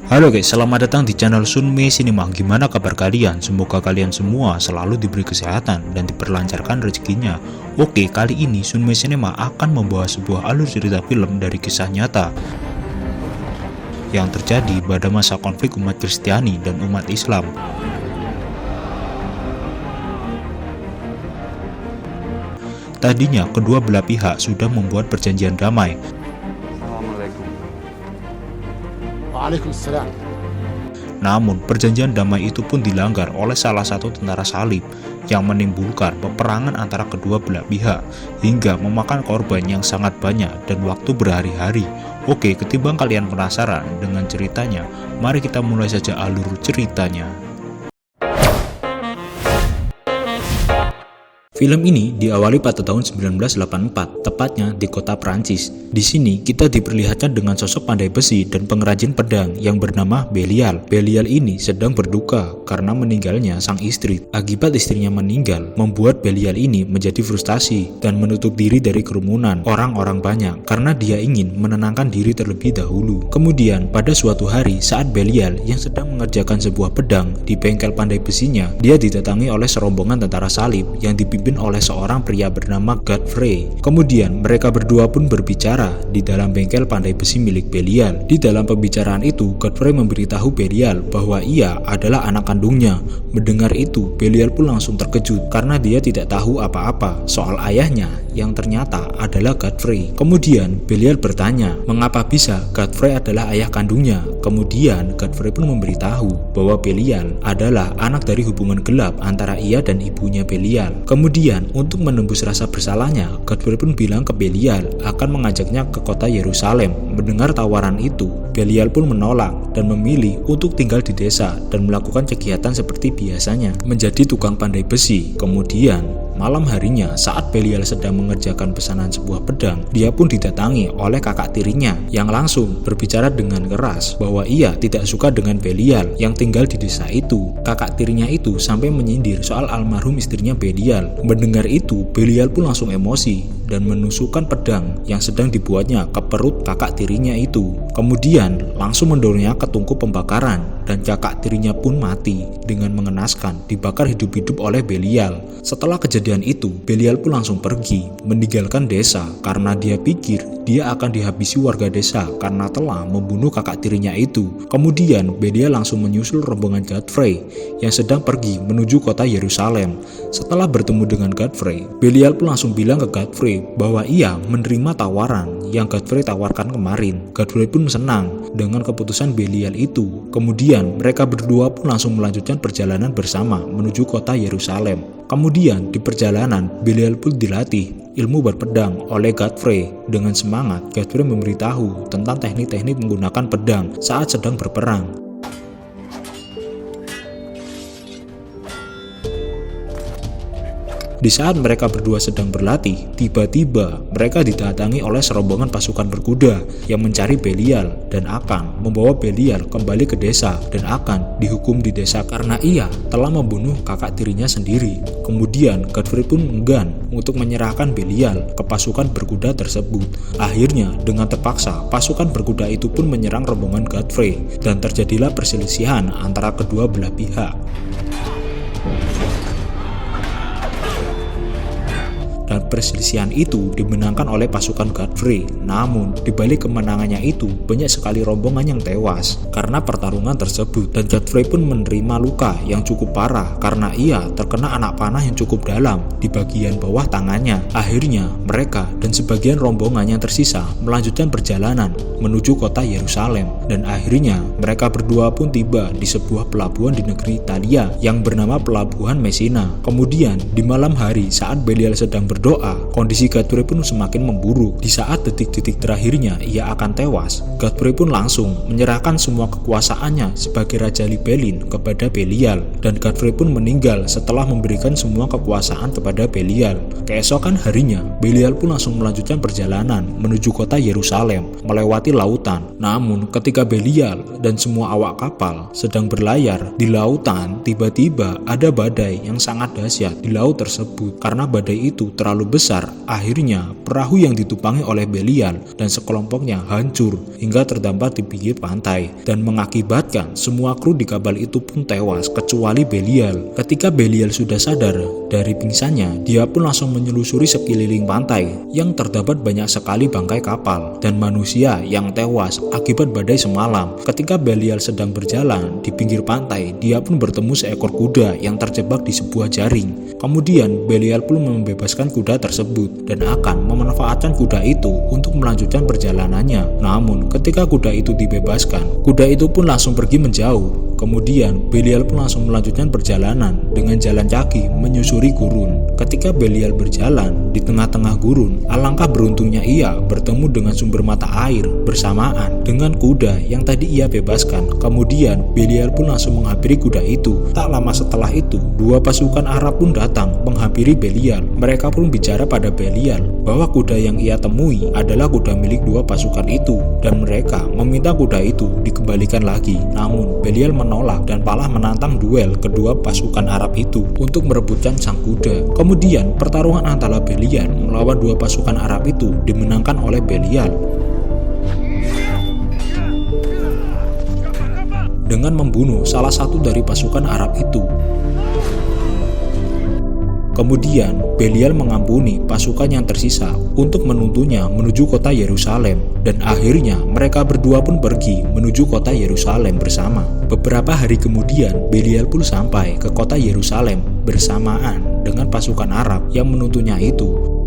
Halo guys, selamat datang di channel Sunme Cinema. Gimana kabar kalian? Semoga kalian semua selalu diberi kesehatan dan diperlancarkan rezekinya. Oke, kali ini Sunme Cinema akan membawa sebuah alur cerita film dari kisah nyata yang terjadi pada masa konflik umat Kristiani dan umat Islam. Tadinya kedua belah pihak sudah membuat perjanjian damai. Waalaikumsalam. Namun perjanjian damai itu pun dilanggar oleh salah satu tentara salib yang menimbulkan peperangan antara kedua belah pihak hingga memakan korban yang sangat banyak dan waktu berhari-hari. Oke, ketimbang kalian penasaran dengan ceritanya, mari kita mulai saja alur ceritanya. Film ini diawali pada tahun 1984, tepatnya di kota Prancis. Di sini kita diperlihatkan dengan sosok pandai besi dan pengrajin pedang yang bernama Belial. Belial ini sedang berduka karena meninggalnya sang istri. Akibat istrinya meninggal, membuat Belial ini menjadi frustasi dan menutup diri dari kerumunan orang-orang banyak karena dia ingin menenangkan diri terlebih dahulu. Kemudian pada suatu hari saat Belial yang sedang mengerjakan sebuah pedang di bengkel pandai besinya, dia didatangi oleh serombongan tentara salib yang dipimpin oleh seorang pria bernama Godfrey. Kemudian mereka berdua pun berbicara di dalam bengkel pandai besi milik Belial. Di dalam pembicaraan itu, Godfrey memberitahu Belial bahwa ia adalah anak kandungnya. Mendengar itu, Belial pun langsung terkejut karena dia tidak tahu apa-apa soal ayahnya yang ternyata adalah Godfrey. Kemudian Belial bertanya mengapa bisa Godfrey adalah ayah kandungnya. Kemudian Godfrey pun memberitahu bahwa Belial adalah anak dari hubungan gelap antara ia dan ibunya Belial. Kemudian untuk menembus rasa bersalahnya, Godfrey pun bilang ke Belial akan mengajaknya ke kota Yerusalem. Mendengar tawaran itu, Belial pun menolak dan memilih untuk tinggal di desa dan melakukan kegiatan seperti biasanya, menjadi tukang pandai besi. Kemudian malam harinya saat Belial sedang mengerjakan pesanan sebuah pedang, dia pun didatangi oleh kakak tirinya yang langsung berbicara dengan keras bahwa ia tidak suka dengan Belial yang tinggal di desa itu. Kakak tirinya itu sampai menyindir soal almarhum istrinya Belial. Mendengar itu, Belial pun langsung emosi dan menusukkan pedang yang sedang dibuatnya ke perut kakak tirinya itu. Kemudian langsung mendorongnya ke tungku pembakaran dan kakak tirinya pun mati dengan mengenaskan, dibakar hidup-hidup oleh Belial. Setelah kejadian itu, Belial pun langsung pergi meninggalkan desa karena dia pikir dia akan dihabisi warga desa karena telah membunuh kakak tirinya itu. Kemudian Belial langsung menyusul rombongan Godfrey yang sedang pergi menuju kota Yerusalem. Setelah bertemu dengan Godfrey, Belial pun langsung bilang ke Godfrey bahwa ia menerima tawaran yang Godfrey tawarkan kemarin. Godfrey pun senang dengan keputusan Belial itu. Kemudian mereka berdua pun langsung melanjutkan perjalanan bersama menuju kota Yerusalem. Kemudian di perjalanan Belial pun dilatih ilmu berpedang oleh Godfrey. Dengan semangat, Godfrey memberitahu tentang teknik-teknik menggunakan pedang saat sedang berperang. Di saat mereka berdua sedang berlatih, tiba-tiba mereka didatangi oleh serombongan pasukan berkuda yang mencari Belial dan akan membawa Belial kembali ke desa dan akan dihukum di desa karena ia telah membunuh kakak tirinya sendiri. Kemudian Godfrey pun enggan untuk menyerahkan Belial ke pasukan berkuda tersebut. Akhirnya dengan terpaksa pasukan berkuda itu pun menyerang rombongan Godfrey dan terjadilah perselisihan antara kedua belah pihak. Dan perselisihan itu dimenangkan oleh pasukan Godfrey. Namun dibalik kemenangannya itu banyak sekali rombongan yang tewas karena pertarungan tersebut, dan Godfrey pun menerima luka yang cukup parah karena ia terkena anak panah yang cukup dalam di bagian bawah tangannya. Akhirnya mereka dan sebagian rombongan yang tersisa melanjutkan perjalanan menuju kota Yerusalem, dan akhirnya mereka berdua pun tiba di sebuah pelabuhan di negeri Italia yang bernama Pelabuhan Messina. Kemudian di malam hari saat Belial sedang berdoa, kondisi Godfrey pun semakin memburuk. Di saat detik-detik terakhirnya ia akan tewas, Godfrey pun langsung menyerahkan semua kekuasaannya sebagai Raja Libelin kepada Belial, dan Godfrey pun meninggal setelah memberikan semua kekuasaan kepada Belial. Keesokan harinya, Belial pun langsung melanjutkan perjalanan menuju kota Yerusalem melewati lautan. Namun ketika Belial dan semua awak kapal sedang berlayar di lautan, tiba-tiba ada badai yang sangat dahsyat di laut tersebut karena badai itu terlalu besar, akhirnya perahu yang ditumpangi oleh Belial dan sekelompoknya hancur hingga terdampar di pinggir pantai dan mengakibatkan semua kru di kapal itu pun tewas kecuali Belial. Ketika Belial sudah sadar dari pingsannya, dia pun langsung menyelusuri sekeliling pantai yang terdapat banyak sekali bangkai kapal dan manusia yang tewas akibat badai semalam. Ketika Belial sedang berjalan di pinggir pantai, dia pun bertemu seekor kuda yang terjebak di sebuah jaring. Kemudian Belial pun membebaskan kuda tersebut dan akan memanfaatkan kuda itu untuk melanjutkan perjalanannya. Namun ketika kuda itu dibebaskan, kuda itu pun langsung pergi menjauh. Kemudian Belial pun langsung melanjutkan perjalanan dengan jalan kaki menyusuri gurun. Ketika Belial berjalan di tengah-tengah gurun, alangkah beruntungnya ia bertemu dengan sumber mata air bersamaan dengan kuda yang tadi ia bebaskan. Kemudian Belial pun langsung menghampiri kuda itu. Tak lama setelah itu, dua pasukan Arab pun datang menghampiri Belial. Mereka pun bicara pada Belial bahwa kuda yang ia temui adalah kuda milik dua pasukan itu dan mereka meminta kuda itu dikembalikan lagi. Namun Belial menolak dan malah menantang duel kedua pasukan Arab itu untuk merebutkan sang kuda. Kemudian pertarungan antara Belial melawan dua pasukan Arab itu dimenangkan oleh Belial dengan membunuh salah satu dari pasukan Arab itu. Kemudian Belial mengampuni pasukan yang tersisa untuk menuntunnya menuju kota Yerusalem dan akhirnya mereka berdua pun pergi menuju kota Yerusalem bersama. Beberapa hari kemudian Belial pun sampai ke kota Yerusalem bersamaan dengan pasukan Arab yang menuntunnya itu.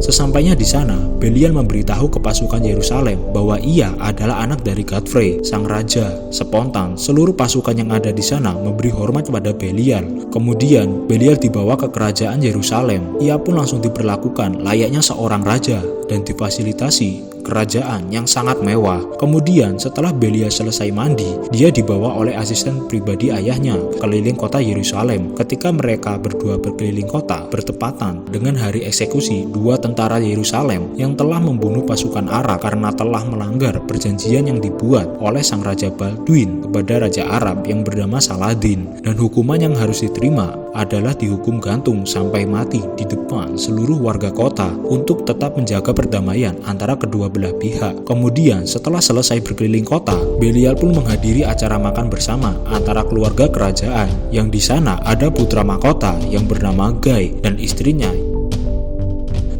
Sesampainya di sana, Belial memberitahu ke pasukan Yerusalem bahwa ia adalah anak dari Godfrey, sang raja. Spontan, seluruh pasukan yang ada di sana memberi hormat kepada Belial. Kemudian, Belial dibawa ke kerajaan Yerusalem. Ia pun langsung diperlakukan layaknya seorang raja dan difasilitasi kerajaan yang sangat mewah. Kemudian setelah Belial selesai mandi, dia dibawa oleh asisten pribadi ayahnya keliling kota Yerusalem. Ketika mereka berdua berkeliling kota bertepatan dengan hari eksekusi dua tentara Yerusalem yang telah membunuh pasukan Arab karena telah melanggar perjanjian yang dibuat oleh sang Raja Baldwin kepada Raja Arab yang bernama Saladin, dan hukuman yang harus diterima adalah dihukum gantung sampai mati di depan seluruh warga kota untuk tetap menjaga perdamaian antara kedua belah pihak. Kemudian setelah selesai berkeliling kota, Belial pun menghadiri acara makan bersama antara keluarga kerajaan yang di sana ada putra mahkota yang bernama Guy dan istrinya.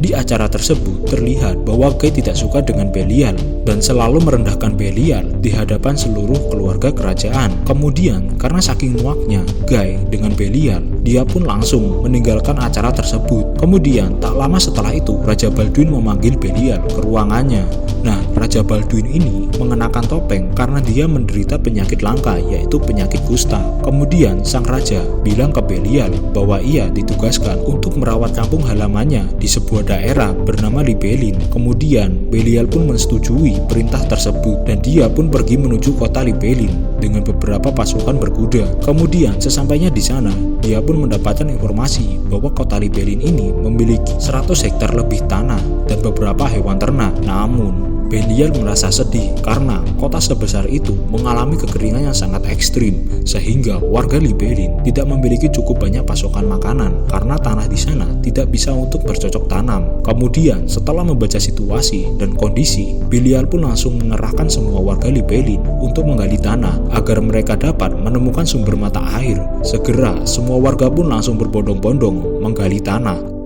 Di acara tersebut terlihat bahwa Guy tidak suka dengan Belial dan selalu merendahkan Belial di hadapan seluruh keluarga kerajaan. Kemudian karena saking muaknya Guy dengan Belial, dia pun langsung meninggalkan acara tersebut. Kemudian tak lama setelah itu Raja Baldwin memanggil Belial ke ruangannya. Nah, Raja Baldwin ini mengenakan topeng karena dia menderita penyakit langka, yaitu penyakit kusta. Kemudian sang raja bilang ke Belial bahwa ia ditugaskan untuk merawat kampung halamannya di sebuah daerah bernama Libelin. Kemudian Belial pun menyetujui perintah tersebut dan dia pun pergi menuju kota Libelin dengan beberapa pasukan berkuda. Kemudian sesampainya di sana, dia pun mendapatkan informasi bahwa kota Libelin ini memiliki 100 hektar lebih tanah dan beberapa hewan ternak. Namun Belial merasa sedih karena kota sebesar itu mengalami kekeringan yang sangat ekstrim, sehingga warga Libelin tidak memiliki cukup banyak pasokan makanan karena tanah di sana tidak bisa untuk bercocok tanam. Kemudian setelah membaca situasi dan kondisi, Belial pun langsung mengerahkan semua warga Libelin untuk menggali tanah agar mereka dapat menemukan sumber mata air. Segera semua warga pun langsung berbondong-bondong menggali tanah.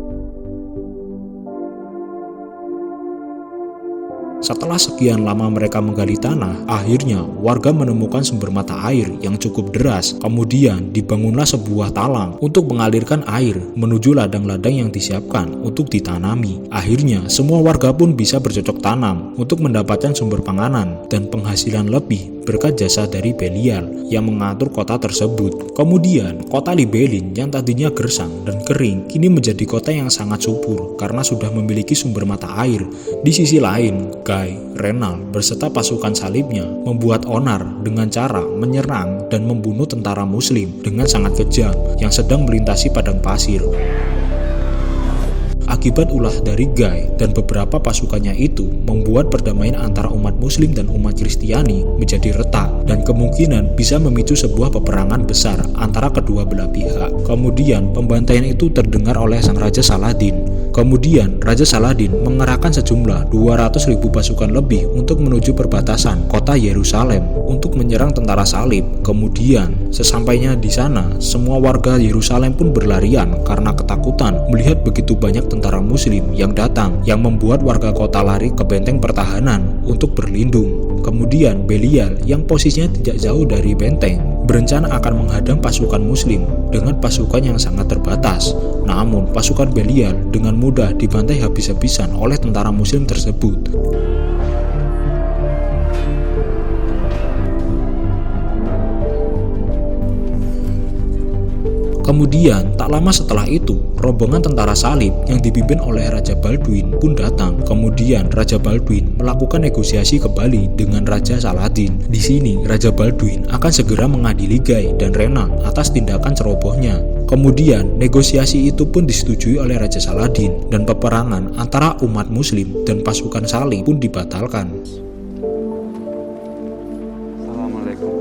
Setelah sekian lama mereka menggali tanah, akhirnya warga menemukan sumber mata air yang cukup deras. Kemudian dibangunlah sebuah talang untuk mengalirkan air menuju ladang-ladang yang disiapkan untuk ditanami. Akhirnya semua warga pun bisa bercocok tanam untuk mendapatkan sumber panganan dan penghasilan lebih berkat jasa dari Belial yang mengatur kota tersebut. Kemudian kota Libelin yang tadinya gersang dan kering kini menjadi kota yang sangat subur karena sudah memiliki sumber mata air. Di sisi lain, Guy, Renal beserta pasukan salibnya membuat onar dengan cara menyerang dan membunuh tentara muslim dengan sangat kejam yang sedang melintasi padang pasir. Akibat ulah dari Guy dan beberapa pasukannya itu membuat perdamaian antara umat Muslim dan umat Kristiani menjadi retak dan kemungkinan bisa memicu sebuah peperangan besar antara kedua belah pihak. Kemudian pembantaian itu terdengar oleh sang Raja Saladin. Kemudian Raja Saladin mengerahkan sejumlah 200.000 pasukan lebih untuk menuju perbatasan kota Yerusalem untuk menyerang tentara salib. Kemudian sesampainya di sana, semua warga Yerusalem pun berlarian karena ketakutan melihat begitu banyak tentara Muslim yang datang, yang membuat warga kota lari ke benteng pertahanan untuk berlindung. Kemudian Belial yang posisinya tidak jauh dari benteng berencana akan menghadang pasukan Muslim dengan pasukan yang sangat terbatas. Namun pasukan Belial dengan mudah dibantai habis-habisan oleh tentara Muslim tersebut. Kemudian, tak lama setelah itu, rombongan tentara salib yang dipimpin oleh Raja Baldwin pun datang. Kemudian, Raja Baldwin melakukan negosiasi kembali dengan Raja Saladin. Di sini, Raja Baldwin akan segera mengadili Guy dan Renal atas tindakan cerobohnya. Kemudian, negosiasi itu pun disetujui oleh Raja Saladin dan peperangan antara umat Muslim dan pasukan salib pun dibatalkan. Assalamualaikum.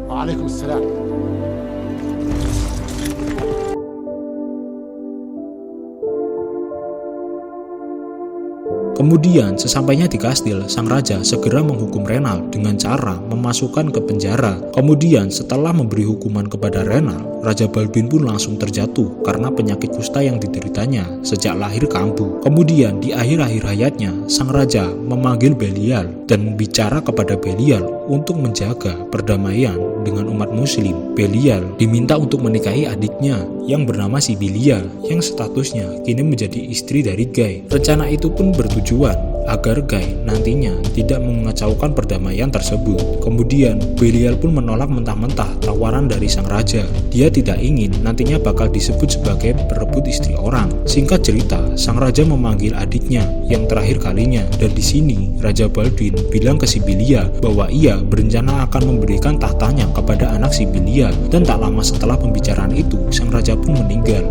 Waalaikumsalam. Kemudian sesampainya di kastil, sang raja segera menghukum Renal dengan cara memasukkan ke penjara. Kemudian setelah memberi hukuman kepada Renal, Raja Baldwin pun langsung terjatuh karena penyakit kusta yang dideritanya sejak lahir kambuh. Kemudian di akhir-akhir hayatnya, sang raja memanggil Belial dan bicara kepada Belial untuk menjaga perdamaian dengan umat Muslim. Belial diminta untuk menikahi adiknya yang bernama Sibilia yang statusnya kini menjadi istri dari Guy. Rencana itu pun bertujuan agar Guy nantinya tidak mengacaukan perdamaian tersebut. Kemudian Belial pun menolak mentah-mentah tawaran dari sang raja. Dia tidak ingin nantinya bakal disebut sebagai perebut istri orang. Singkat cerita, sang raja memanggil adiknya yang terakhir kalinya, dan di sini Raja Baldwin bilang ke Sibilia bahwa ia berencana akan memberikan tahtanya kepada anak Sibilia, dan tak lama setelah pembicaraan itu sang raja pun meninggal.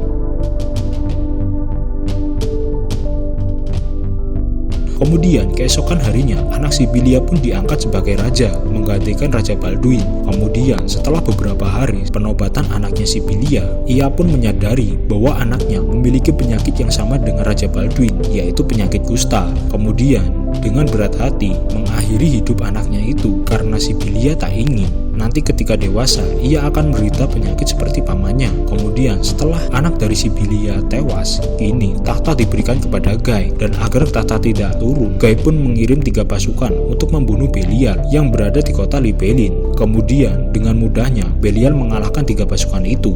Kemudian keesokan harinya anak Sibilia pun diangkat sebagai raja menggantikan Raja Baldwin. Kemudian setelah beberapa hari penobatan anaknya Sibilia, ia pun menyadari bahwa anaknya memiliki penyakit yang sama dengan Raja Baldwin, yaitu penyakit kusta. Kemudian dengan berat hati mengakhiri hidup anaknya itu karena Sibilia tak ingin nanti ketika dewasa ia akan menderita penyakit seperti pamannya. Kemudian setelah anak dari Sibilia tewas, kini tahta diberikan kepada Guy, dan agar tahta tidak turun, Guy pun mengirim 3 pasukan untuk membunuh Belial yang berada di kota Libelin. Kemudian dengan mudahnya Belial mengalahkan 3 pasukan itu.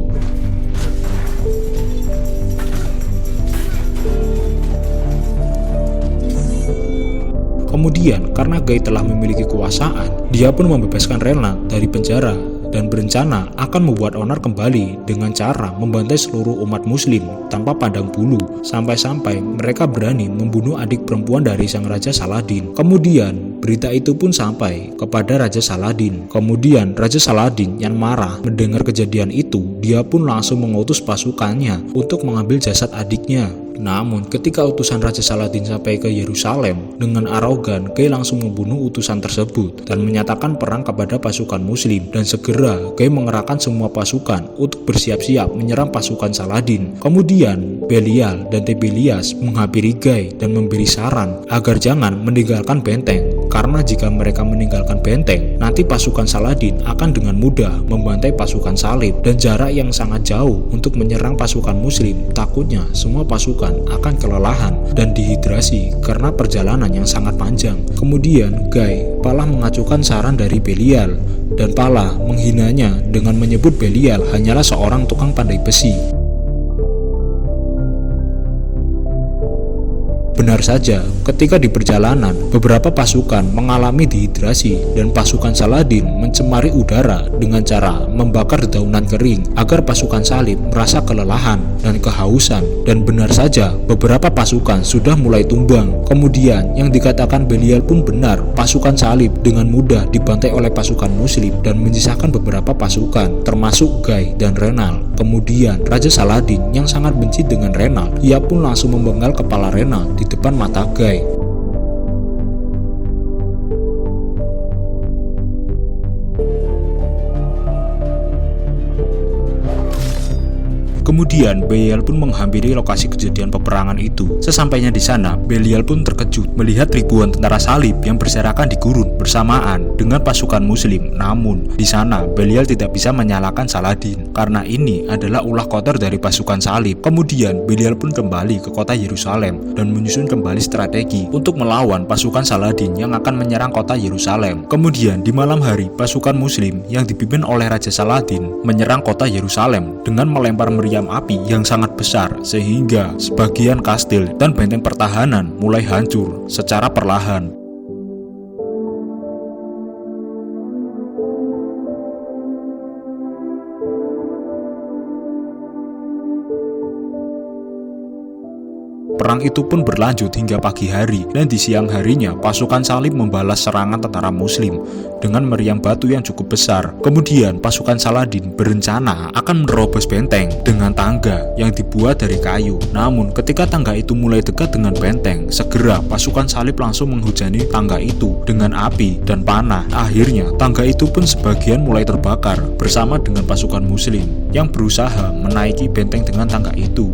Kemudian karena Guy telah memiliki kekuasaan, dia pun membebaskan Renal dari penjara dan berencana akan membuat onar kembali dengan cara membantai seluruh umat Muslim tanpa pandang bulu, sampai-sampai mereka berani membunuh adik perempuan dari sang Raja Saladin. Kemudian berita itu pun sampai kepada Raja Saladin. Kemudian Raja Saladin yang marah mendengar kejadian itu, dia pun langsung mengutus pasukannya untuk mengambil jasad adiknya. Namun ketika utusan Raja Saladin sampai ke Yerusalem, dengan arogan Guy langsung membunuh utusan tersebut dan menyatakan perang kepada pasukan Muslim, dan segera Guy mengerahkan semua pasukan untuk bersiap-siap menyerang pasukan Saladin. Kemudian Belial dan Tiberias menghampiri Guy dan memberi saran agar jangan meninggalkan benteng, karena jika mereka meninggalkan benteng, nanti pasukan Saladin akan dengan mudah membantai pasukan salib, dan jarak yang sangat jauh untuk menyerang pasukan Muslim. Takutnya semua pasukan akan kelelahan dan dehidrasi karena perjalanan yang sangat panjang. Kemudian Guy malah mengacukan saran dari Belial, dan Pala menghinanya dengan menyebut Belial hanyalah seorang tukang pandai besi. Benar saja, ketika di perjalanan, beberapa pasukan mengalami dehidrasi dan pasukan Saladin mencemari udara dengan cara membakar dedaunan kering agar pasukan salib merasa kelelahan dan kehausan. Dan benar saja, beberapa pasukan sudah mulai tumbang. Kemudian yang dikatakan Belial pun benar, pasukan salib dengan mudah dibantai oleh pasukan muslim dan menyisakan beberapa pasukan, termasuk Guy dan Renal. Kemudian Raja Saladin yang sangat benci dengan Renal, ia pun langsung memenggal kepala Renal di depan mata Guy. Kemudian Belial pun menghampiri lokasi kejadian peperangan itu. Sesampainya di sana, Belial pun terkejut melihat ribuan tentara salib yang berserakan di gurun bersamaan dengan pasukan muslim. Namun di sana Belial tidak bisa menyalahkan Saladin karena ini adalah ulah kotor dari pasukan salib. Kemudian Belial pun kembali ke kota Yerusalem dan menyusun kembali strategi untuk melawan pasukan Saladin yang akan menyerang kota Yerusalem. Kemudian di malam hari, pasukan muslim yang dipimpin oleh Raja Saladin menyerang kota Yerusalem dengan melempar meriam api yang sangat besar sehingga sebagian kastil dan benteng pertahanan mulai hancur secara perlahan. Perang itu pun berlanjut hingga pagi hari, dan di siang harinya pasukan salib membalas serangan tentara muslim dengan meriam batu yang cukup besar. Kemudian pasukan Saladin berencana akan menerobos benteng dengan tangga yang dibuat dari kayu. Namun ketika tangga itu mulai dekat dengan benteng, segera pasukan salib langsung menghujani tangga itu dengan api dan panah. Akhirnya tangga itu pun sebagian mulai terbakar bersama dengan pasukan muslim yang berusaha menaiki benteng dengan tangga itu.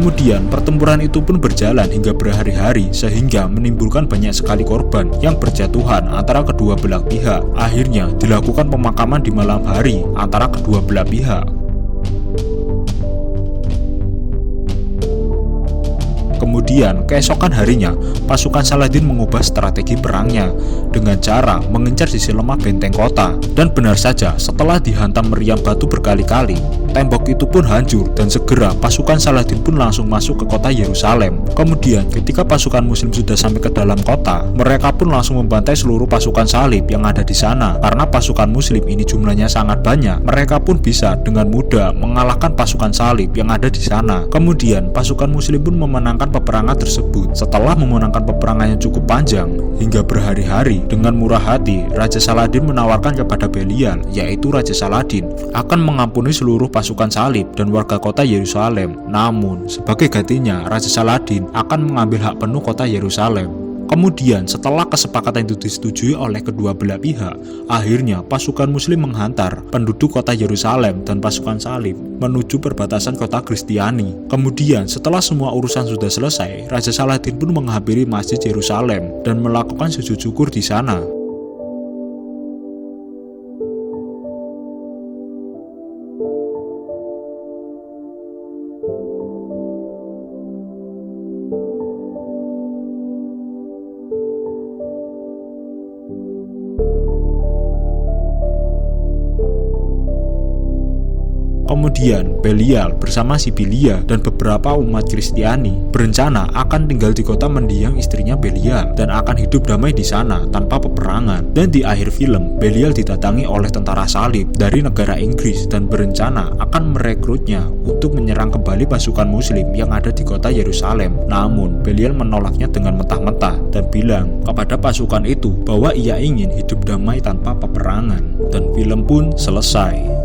Kemudian pertempuran itu pun berjalan hingga berhari-hari sehingga menimbulkan banyak sekali korban yang berjatuhan antara kedua belah pihak. Akhirnya dilakukan pemakaman di malam hari antara kedua belah pihak. Kemudian keesokan harinya pasukan Saladin mengubah strategi perangnya dengan cara mengincar sisi lemah benteng kota. Dan benar saja, setelah dihantam meriam batu berkali-kali, tembok itu pun hancur dan segera pasukan Saladin pun langsung masuk ke kota Yerusalem. Kemudian ketika pasukan muslim sudah sampai ke dalam kota, mereka pun langsung membantai seluruh pasukan salib yang ada di sana. Karena pasukan muslim ini jumlahnya sangat banyak, mereka pun bisa dengan mudah mengalahkan pasukan salib yang ada di sana. Kemudian pasukan muslim pun memenangkan peperangan tersebut. Setelah memenangkan peperangan yang cukup panjang hingga berhari-hari, dengan murah hati Raja Saladin menawarkan kepada Belial, yaitu Raja Saladin, akan mengampuni seluruh pasukan salib dan warga kota Yerusalem. Namun sebagai gantinya Raja Saladin akan mengambil hak penuh kota Yerusalem. Kemudian setelah kesepakatan itu disetujui oleh kedua belah pihak, akhirnya pasukan muslim menghantar penduduk kota Yerusalem dan pasukan salib menuju perbatasan kota Kristiani. Kemudian setelah semua urusan sudah selesai, Raja Saladin pun menghampiri Masjid Yerusalem dan melakukan sujud syukur di sana. Kemudian Belial bersama Sibilia dan beberapa umat Kristiani berencana akan tinggal di kota mendiang istrinya Belial dan akan hidup damai di sana tanpa peperangan. Dan di akhir film, Belial didatangi oleh tentara salib dari negara Inggris dan berencana akan merekrutnya untuk menyerang kembali pasukan muslim yang ada di kota Yerusalem. Namun Belial menolaknya dengan mentah-mentah dan bilang kepada pasukan itu bahwa ia ingin hidup damai tanpa peperangan. Dan film pun selesai.